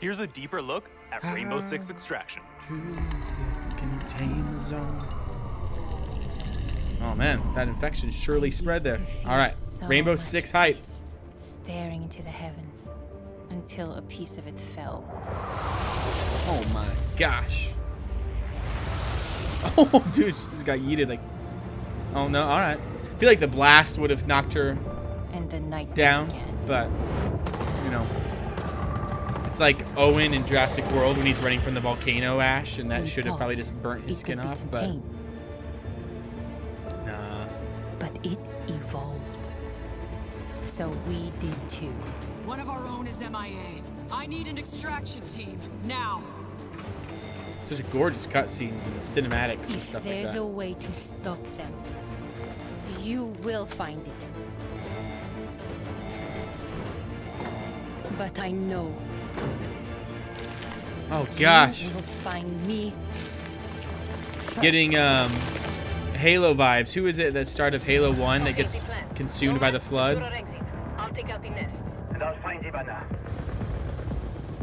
Here's a deeper look at Rainbow Six Extraction. Contain the zone. Oh man, that infection surely spread there. All right, Rainbow Six hype. Staring into the heavens until a piece of it fell. Oh my gosh. Oh, dude, she just got yeeted like. Oh no, all right. I feel like the blast would have knocked her And the night down, began. but you know, it's like Owen in Jurassic World when he's running from the volcano ash, and that We should have thought probably just burnt his it skin could be off, but contained, nah. but it evolved. So we did too. One of our own is MIA. I need an extraction team, now. Such a gorgeous cutscenes and cinematics and If stuff like there's that. a way to stop them, you will find it. But I know Oh gosh, you will find me. getting Halo vibes. Who is it at the start of Halo 1 that gets consumed by the flood? I'll take out the nests. And I'll find Ivana.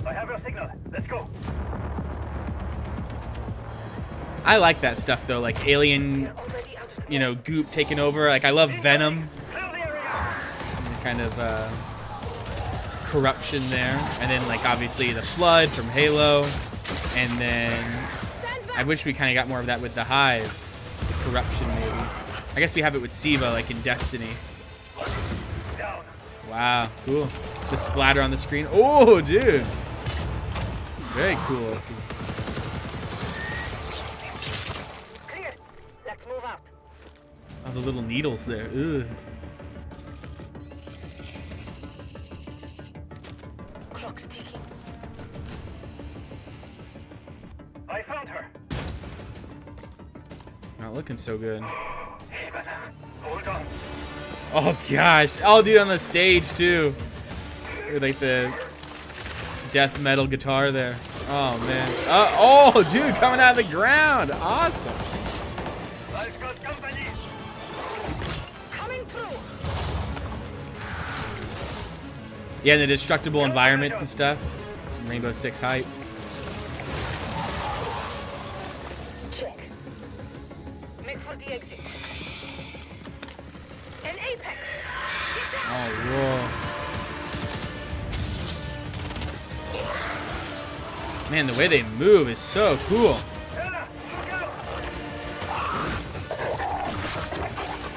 I have your signal. Let's go. I like that stuff though, like alien, you know, goop taking over. Like I love Venom, Clear the area. and the kind of corruption there, and then like obviously the flood from Halo, and then I wish we kind of got more of that with the Hive, the corruption maybe. I guess we have it with Siva like in Destiny. Down. Wow, cool. The splatter on the screen. Oh, dude. Very cool. Clear. Let's move out. Oh, the little needles there. Ugh. Clock's ticking. I found her. Not looking so good. Ivana, hold on. Oh gosh. Oh, dude, on the stage too. With like the death metal guitar there. Oh man. Oh, dude, coming out of the ground. Awesome. I've got company. Coming through. Yeah, and the destructible environments and stuff. Some Rainbow Six hype. Check. Make for the exit. An apex. Get down. Oh, whoa. Man, the way they move is so cool. Ella, look out.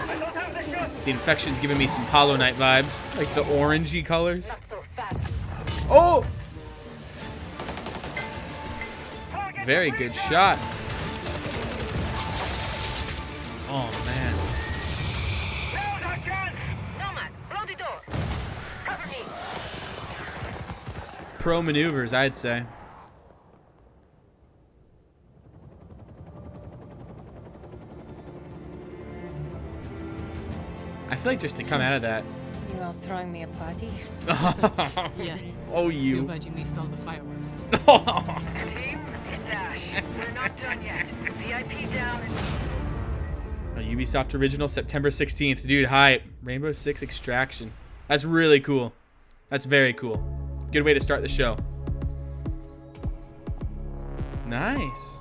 I don't have the shot. The infection's giving me some Hollow Knight vibes, like the orangey colors. Not so fast. Oh, Target very the good breach. shot. Oh man. Now's our chance. Nomad, blow the door. Cover me. Pro maneuvers, I'd say. I feel like just to come out of that. You are throwing me a party? Yeah. Oh, Too you. bad you missed all the fireworks. Team, it's Ash. We're not done yet. VIP down and A Ubisoft original, September 16th. Dude, hype. Rainbow Six Extraction. That's really cool. That's very cool. Good way to start the show. Nice.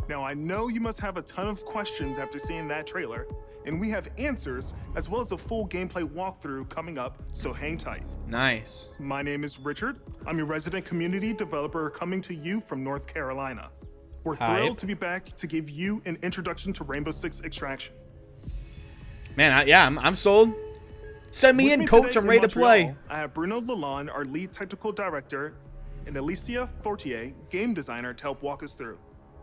Now, I know you must have a ton of questions after seeing that trailer, and we have answers as well as a full gameplay walkthrough coming up, so hang tight. Nice. My name is Richard. I'm your resident community developer coming to you from North Carolina. We're Hype. thrilled to be back to give you an introduction to Rainbow Six Extraction. Man, I'm sold. Send me With in, me coach. today I'm ready to play. Montreal, I have Bruno Lalonde, our lead technical director, and Alicia Fortier, game designer, to help walk us through.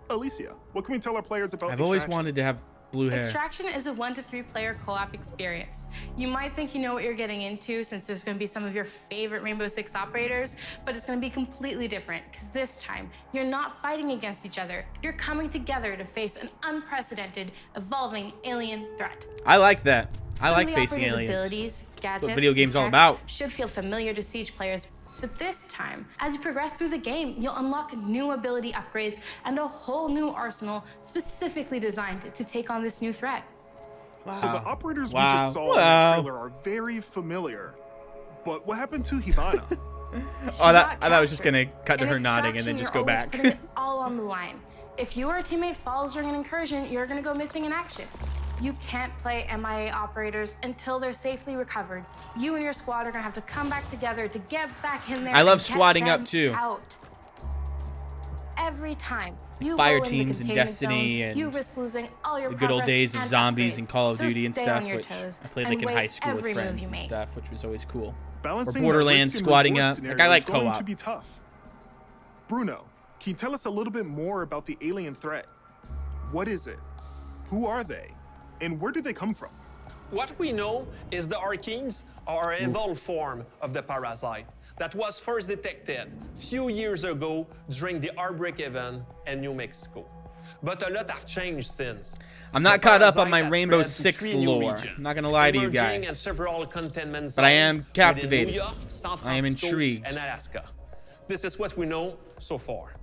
Alicia, what can we tell our players about I've always Extraction? wanted to have blue hair. Extraction is a 1 to 3 player co-op experience. You might think you know what you're getting into since there's going to be some of your favorite Rainbow Six operators, but it's going to be completely different because this time you're not fighting against each other. You're coming together to face an unprecedented, evolving alien threat. I like that. I Some like of the facing operators' aliens. abilities, gadgets, what video game's all tech about. should feel familiar to Siege players. But this time, as you progress through the game, you'll unlock new ability upgrades and a whole new arsenal specifically designed to take on this new threat. So the operators we Wow. just saw in the trailer are very familiar. But what happened to Hibana? Oh, I thought I was just gonna cut to In her nodding and extraction, then just you're go always back. putting it all on the line. If your teammate falls during an incursion, you're gonna go missing in action. You can't play MIA operators until they're safely recovered. You and your squad are gonna have to come back together to get back in there. I love and get squatting them up, too. Out. Every time you Fire go in the teams in containment Destiny zone, and you risk losing all your the good old progress days of and zombies and upgrades. Call of So Duty and stay stuff, on your which toes I played and like in weigh high school with every move friends you and make. stuff, which was always cool. Balancing Or Borderlands that risk and squatting reward up. scenario Like, I like is going co-op. to be tough. Bruno, can you tell us a little bit more about the alien threat? What is it? Who are they? And where do they come from? What we know is the Archeans are an evolved form of the parasite that was first detected few years ago during the outbreak event in New Mexico. But a lot have changed since. I'm not The caught up on parasite my has Rainbow spread to Six 3 new lore. regions, I'm not gonna lie to you emerging in guys. several containment But I zones am within captivated. New York, San I am Francisco, intrigued. and Alaska. This is what we know so far.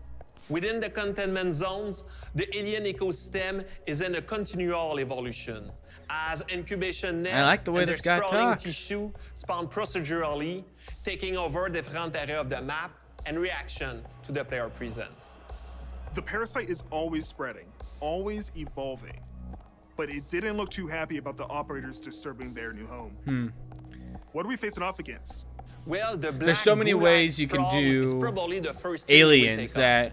Within the containment zones, the alien ecosystem is in a continual evolution. As incubation nests I like the way and this their guy sprawling talks. tissue spawn procedurally, taking over different areas of the map and reaction to the player presence. The parasite is always spreading, always evolving. But it didn't look too happy about the operators disturbing their new home. What are we facing off against? Well, the There's so many black ways you can sprawl is do probably the first thing we aliens take that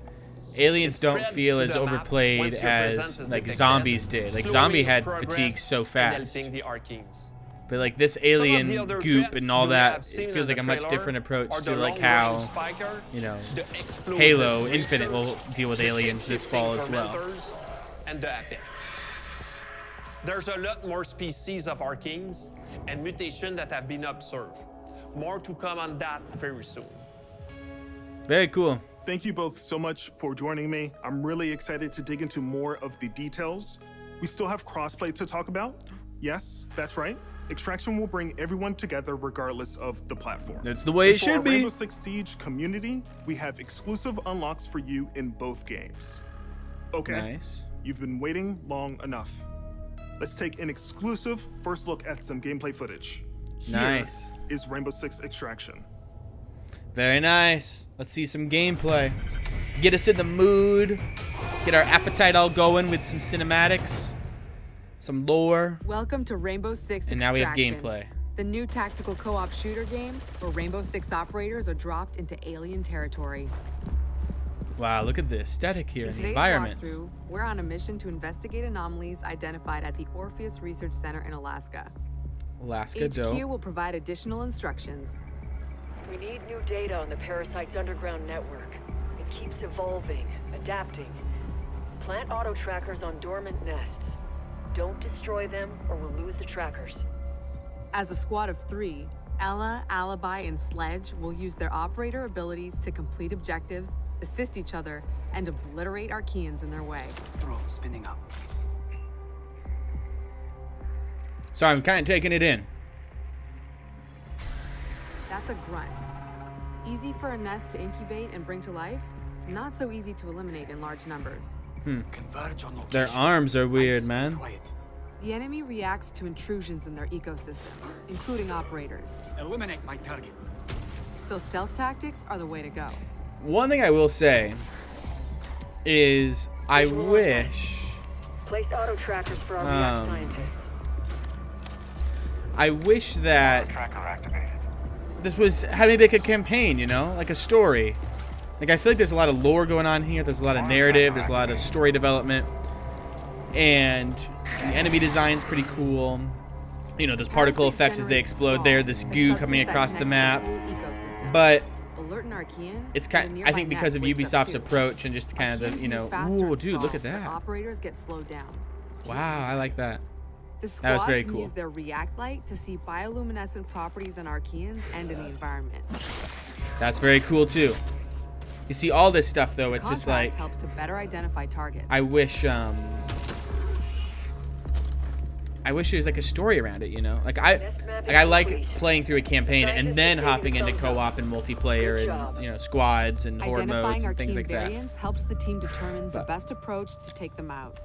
aliens It don't spreads feel to as the map overplayed once your as presence is like detected, zombies did. Like slowly zombie had progress fatigue so in fast. helping the Archeans. But like this Some of the alien other goop threats and all you that, have seen it feels in like a the much trailer different approach are to the like long-range how, spiker, you know, the explosive Halo racer, Infinite will deal with the aliens this fall as well. fermenters, and the apex. There's a lot more species of Archeans and mutation that have been observed. More to come on that very soon. Very cool. Thank you both so much for joining me. I'm really excited to dig into more of the details. We still have crossplay to talk about. Yes, that's right. Extraction will bring everyone together regardless of the platform. That's the way it And for should our be. Rainbow Six Siege community, we have exclusive unlocks for you in both games. Okay, Nice. you've been waiting long enough. Let's take an exclusive first look at some gameplay footage. Here Nice. is Rainbow Six Extraction. Very nice. Let's see some gameplay. Get us in the mood. Get our appetite all going with some cinematics, some lore, Welcome to Rainbow Six and now we have Extraction, gameplay. the new tactical co-op shooter game where Rainbow Six operators are dropped into alien territory. Wow, look at the aesthetic here In and the today's environments. walkthrough, we're on a mission to investigate anomalies identified at the Orpheus Research Center in Alaska. Alaska, HQ dope. will provide additional instructions. We need new data on the parasite's underground network. It keeps evolving, adapting. Plant auto trackers on dormant nests. Don't destroy them or we'll lose the trackers. As a squad of 3, Ella, Alibi, and Sledge will use their operator abilities to complete objectives, assist each other, and obliterate Archeans in their way. Drone spinning up. So I'm kind of taking it in. That's a grunt. Easy for a nest to incubate and bring to life, not so easy to eliminate in large numbers. Converge on location. Their arms are weird, Nice and man. quiet. The enemy reacts to intrusions in their ecosystem, including operators. Eliminate my target. So stealth tactics are the way to go. One thing I will say is I wish Place auto trackers for our Um, react scientists. I wish that Tracker activated. this was had maybe like a campaign, you know, like a story. Like I feel like there's a lot of lore going on here. There's a lot of narrative. There's a lot of story development, and the enemy design's pretty cool. You know, there's particle Parasite effects as they generates explode there. This sprawl, goo a coming substance that across the connects map. whole ecosystem. But Alert an Archean, it's and a kind. I nearby think because of net wakes up Ubisoft's too. approach and just kind of the, Archeans you know, move faster ooh, and dude, look at sprawl, but that. Operators get slowed down. Wow, I like that. The That was squad very can cool. use their react light to see bioluminescent properties in Archeans and in the environment. That's very cool too. You see all this stuff though. It's just Contrast like helps to better identify targets. I wish there was like a story around it, you know? Like I like playing through a campaign and then hopping into co-op and multiplayer and, you know, squads and horde Identifying modes and Archean things like that. variants helps the team determine the But- best approach to take them out.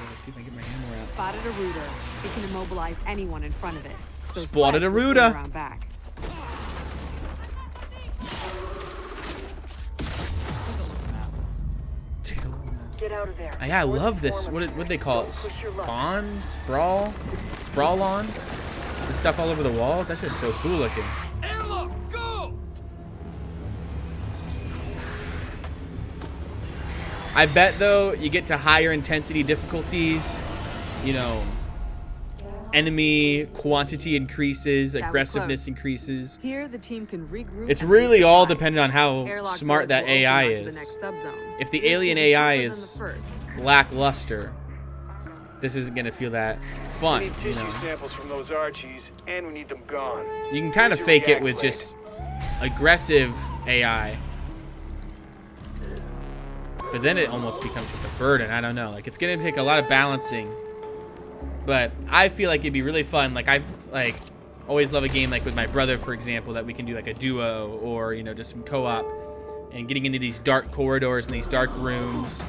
Let's see if I can get my hammer out. Spotted a rooter. It can immobilize anyone in front of it. So Spotted a Sledge will swing Ruda. around back. Get out of there. Yeah, I love this. What they call it? Spawn? Sprawl? Sprawl on? The stuff all over the walls? That's just so cool looking. Ella, go! I bet, though, you get to higher intensity difficulties, you know, enemy quantity increases, That was aggressiveness close. increases. Here, the team can regroup. It's and really all resupply. dependent on how Airlock smart doors that will open AI onto the is. next subzone. If the This will alien be AI tougher than is the first. lackluster, this isn't going to feel that fun, We need you tissue know. samples from those Archies, and we need them gone. You can kind of Use your fake it react with blade. just aggressive AI. But then it almost becomes just a burden. I don't know. Like, it's going to take a lot of balancing. But I feel like it'd be really fun. Like, I always love a game like with my brother, for example, that we can do like a duo or, you know, just some co-op. And getting into these dark corridors and these dark rooms.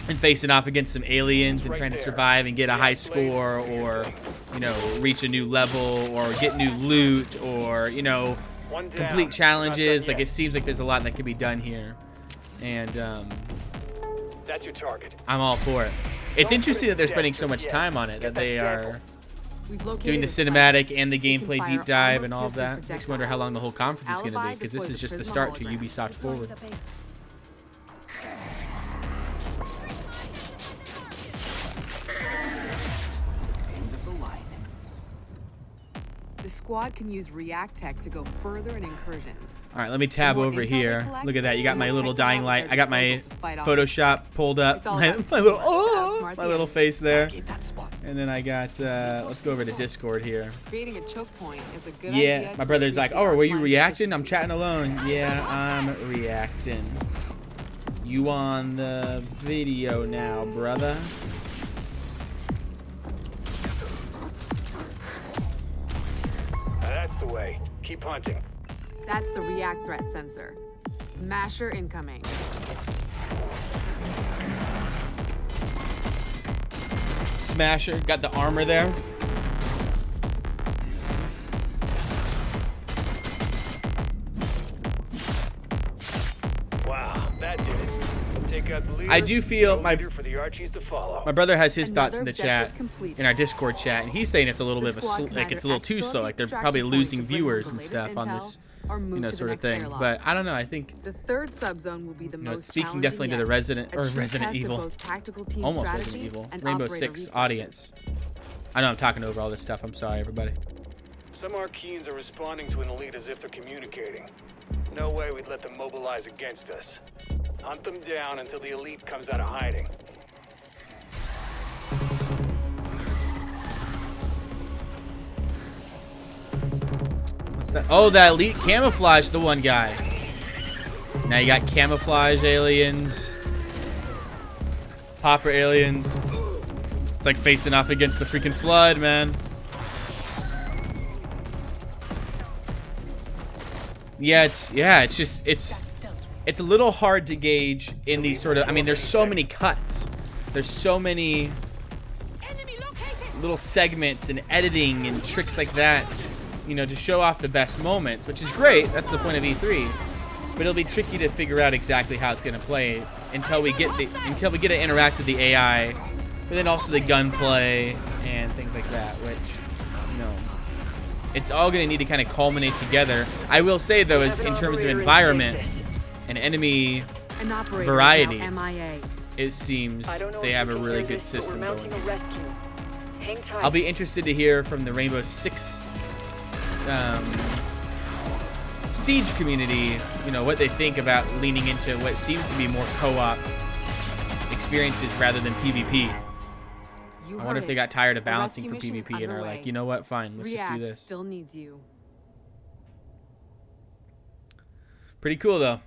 And facing off against some aliens and trying to survive and get a high score, or, you know, reach a new level, or get new loot, or, you know, complete challenges. Like, it seems like there's a lot that could be done here, and That's your target. I'm all for it. It's interesting that they're spending so much time on it, that they are We've located doing the a site. cinematic and the We can gameplay fire deep dive armor and all of piercing that. Makes me wonder how long the whole conference is going to be, Alibi because this deploys is a just the prism start to hologram. Ubisoft Forward. The squad can use React Tech to go further in incursions. All right, let me tab The more over intel here. they collect, Look at that. You got the my more little tech they have dying at light. their I got my disposal to fight off Photoshop pulled up. It's all My, about my little teamwork. Outsmart my the little enemy. face there. And then I got let's go over to Discord here. Creating a choke point is a good idea. Yeah, to my brother's increase like, the "Oh, were you arc line's reacting? I'm efficiency. chatting alone." Yeah, I'm reacting. You on the video now, brother? That's the way. Keep hunting. That's the React threat sensor. Smasher incoming. Smasher, got the armor there. Wow, that did it. Take out the leader. I do feel no my leader for the Archies to follow. my brother has his Another thoughts in the objective chat, completed. in our Discord chat, and he's saying it's a little The bit of a squad can like it's a either little too exploit slow. the Like they're extraction probably point losing to bring home viewers the and latest stuff on intel, this, or move you know, to the sort of next thing. airlock. But I don't know. I think, The third subzone will be the you know, most speaking challenging definitely to the yet. Resident A or true Resident test of Evil, both tactical team almost strategy Resident Evil, and Rainbow operator Six reflexes. audience. I know I'm talking over all this stuff. I'm sorry, everybody. Some Archeans are responding to an elite as if they're communicating. No way we'd let them mobilize against us. Hunt them down until the elite comes out of hiding. What's that? Oh, that elite camouflage, the one guy. Now you got camouflage aliens, popper aliens. It's like facing off against the freaking flood, man. Yeah, it's a little hard to gauge in these sort of, I mean, there's so many cuts. There's so many little segments and editing and tricks like that, you know, to show off the best moments, which is great. That's the point of E3. But it'll be tricky to figure out exactly how it's going to play until we get to interact with the AI, but then also the gunplay and things like that, which, you know, it's all going to need to kind of culminate together. I will say, though, is in terms of environment and enemy An operator is variety, now MIA. it seems I don't know they if have you a can really hear good this, but system we're going. mounting a rescue. Hang tight. I'll be interested to hear from the Rainbow Six Siege community, you know, what they think about leaning into what seems to be more co-op experiences rather than PvP. I wonder if they got tired of balancing for PvP and are like, you know what, fine, let's just do React this. still needs you. Pretty cool, though.